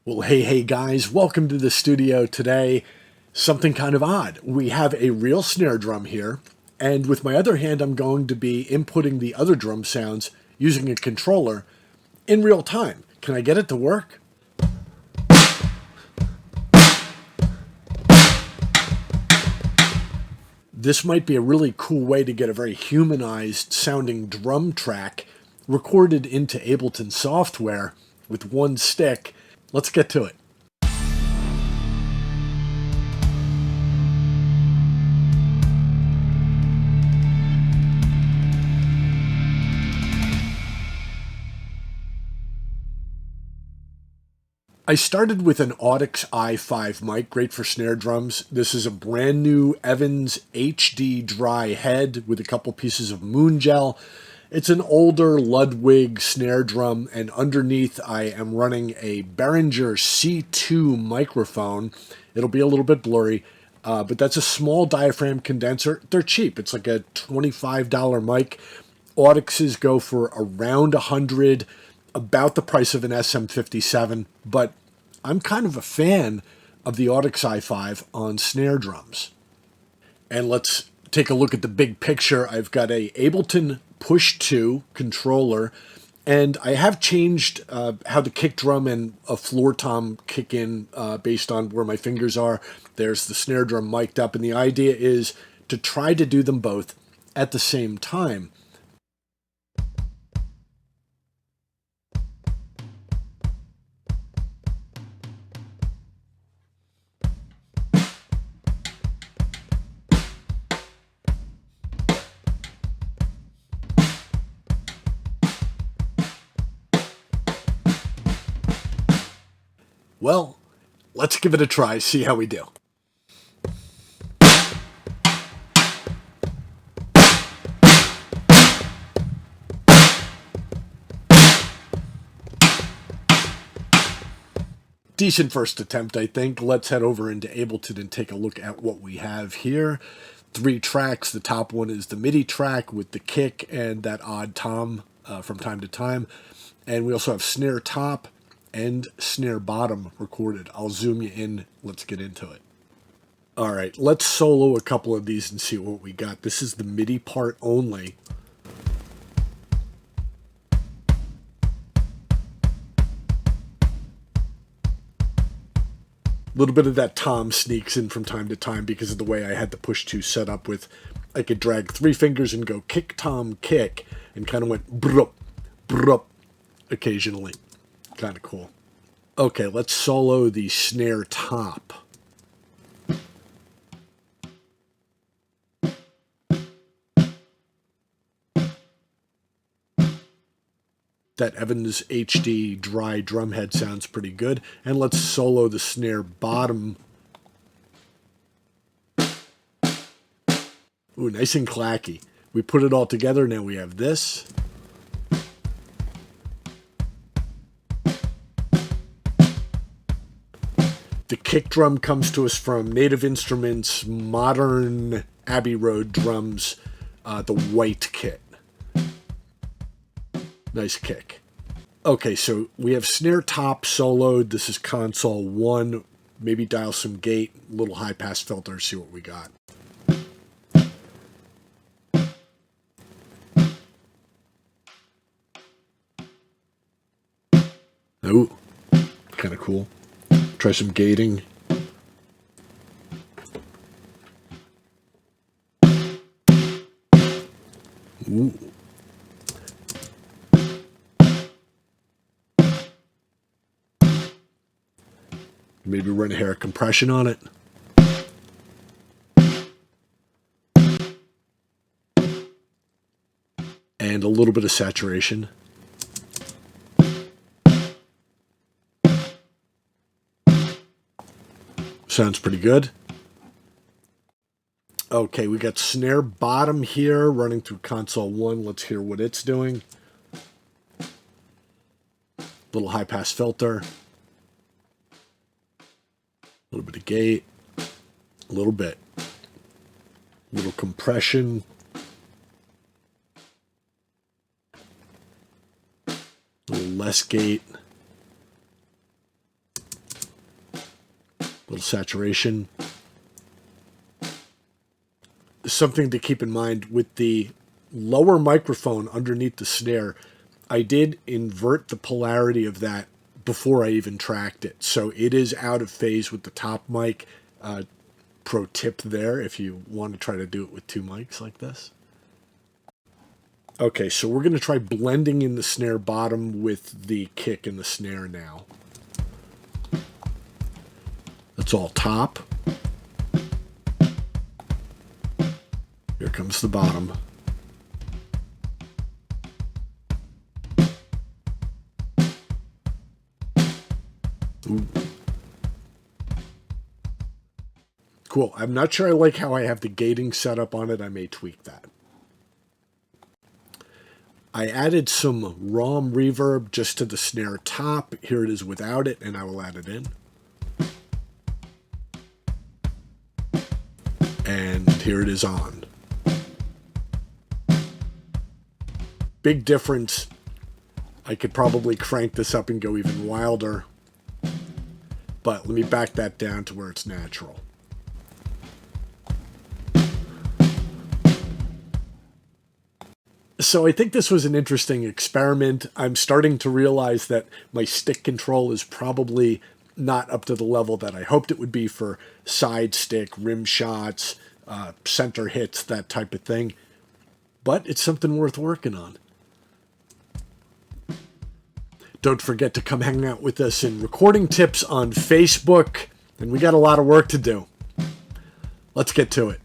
Well, hey guys, welcome to the studio today. Something kind of odd. We have a real snare drum here, and with my other hand, I'm going to be inputting the other drum sounds using a controller in real time. Can I get it to work? This might be a really cool way to get a very humanized sounding drum track recorded into Ableton software with one stick. Let's get to it. I started with an Audix i5 mic, great for snare drums. This is a brand new Evans HD dry head with a couple pieces of moon gel. It's an older Ludwig snare drum, and underneath I am running a Behringer C2 microphone. It'll be a little bit blurry, but that's a small diaphragm condenser. They're cheap. It's like a $25 mic. Audixes go for around $100, about the price of an SM57, but I'm kind of a fan of the Audix i5 on snare drums. And let's take a look at the big picture. I've got a Ableton Push 2 controller, and I have changed how the kick drum and a floor tom kick in based on where my fingers are. There's the snare drum mic'd up, and the idea is to try to do them both at the same time. Well, let's give it a try, see how we do. Decent first attempt, I think. Let's head over into Ableton and take a look at what we have here. 3 tracks. The top one is the Midi track with the kick and that odd tom from time to time. And we also have snare top and snare bottom recorded. I'll zoom you in. Let's get into it. All right, let's solo a couple of these and see what we got. This is the Midi part only. A little bit of that tom sneaks in from time to time because of the way I had the push 2 set up with, I could drag 3 fingers and go kick, tom, kick, and kind of went brup, brup occasionally. Kind of cool. Okay, let's solo the snare top. That Evans HD dry drum head sounds pretty good. And let's solo the snare bottom. Ooh, nice and clacky. We put it all together. Now we have this. The kick drum comes to us from Native Instruments modern Abbey Road drums, the white kit. Nice kick. Okay, so we have snare top soloed. This is console 1. Maybe dial some gate, little high pass filter, see what we got. Ooh, kind of cool. Try some gating. Ooh. Maybe run a hair of compression on it. And a little bit of saturation. Sounds pretty good. Okay, we got snare bottom here running through console 1. Let's hear what it's doing. Little high pass filter. A little bit of gate. A little bit. A little compression. A little less gate. Little saturation. Something to keep in mind with the lower microphone underneath the snare, I did invert the polarity of that before I even tracked it. So it is out of phase with the top mic. Pro tip there if you want to try to do it with two mics like this. Okay, so we're going to try blending in the snare bottom with the kick and the snare now. That's all top. Here comes the bottom. Ooh. Cool. I'm not sure I like how I have the gating set up on it. I may tweak that. I added some ROM reverb just to the snare top. Here it is without it, and I will add it in. And here it is on. Big difference. I could probably crank this up and go even wilder. But let me back that down to where it's natural. So I think this was an interesting experiment. I'm starting to realize that my stick control is probably not up to the level that I hoped it would be for side stick, rim shots, center hits, that type of thing. But it's something worth working on. Don't forget to come hang out with us in Recording Tips on Facebook. And we got a lot of work to do. Let's get to it.